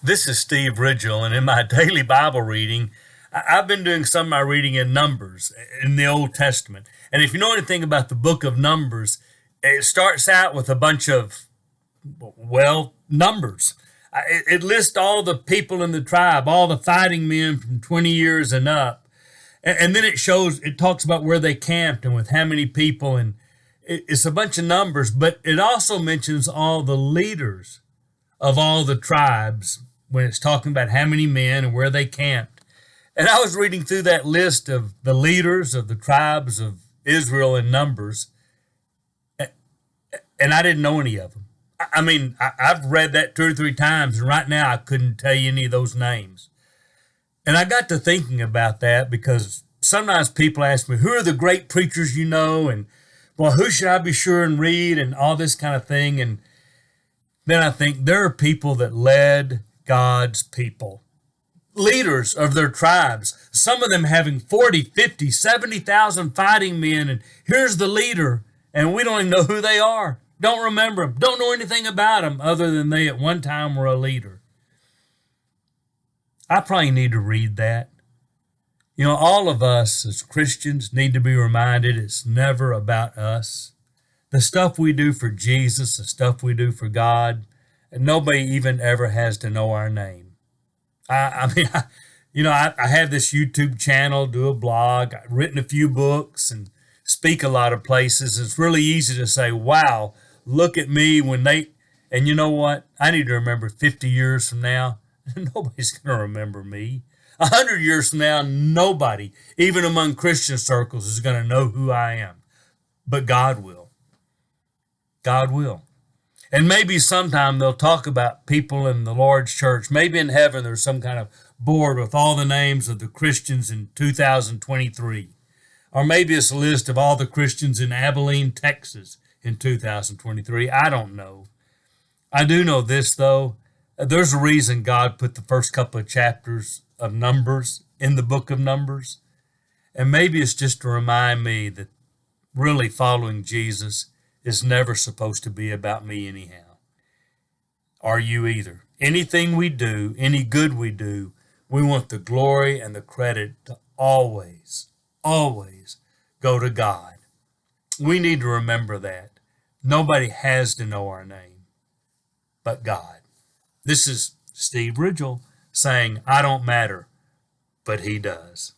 This is Steve Ridgell, and in my daily Bible reading, I've been doing some of my reading in Numbers in the Old Testament. And if you know anything about the book of Numbers, it starts out with a bunch of, well, numbers. It lists all the people in the tribe, all the fighting men from 20 years and up. And then it talks about where they camped and with how many people. And it's a bunch of numbers, but it also mentions all the leaders of all the tribes when it's talking about how many men and where they camped. And I was reading through that list of the leaders of the tribes of Israel in Numbers, and I didn't know any of them. I mean, I've read that two or three times, and right now I couldn't tell you any of those names. And I got to thinking about that because sometimes people ask me, who are the great preachers you know? And, well, who should I be sure and read? And all this kind of thing. And then I think there are people that led God's people, leaders of their tribes, some of them having 40, 50, 70,000 fighting men. And here's the leader, and we don't even know who they are. Don't remember them. Don't know anything about them other than they at one time were a leader. I probably need to read that. You know, all of us as Christians need to be reminded it's never about us. The stuff we do for Jesus, the stuff we do for God, and nobody even ever has to know our name. I have this YouTube channel, do a blog, I've written a few books, and speak a lot of places. It's really easy to say, wow, look at me and you know what? I need to remember 50 years from now, nobody's going to remember me. 100 years from now, nobody, even among Christian circles, is going to know who I am. But God will. God will. And maybe sometime they'll talk about people in the Lord's church. Maybe in heaven there's some kind of board with all the names of the Christians in 2023. Or maybe it's a list of all the Christians in Abilene, Texas in 2023. I don't know. I do know this, though. There's a reason God put the first couple of chapters of Numbers in the book of Numbers. And maybe it's just to remind me that really following Jesus is never supposed to be about me anyhow. Are you either? Anything we do, any good we do, we want the glory and the credit to always go to God. We need to remember that. Nobody has to know our name but God. This is Steve Ridgell saying, I don't matter, but he does.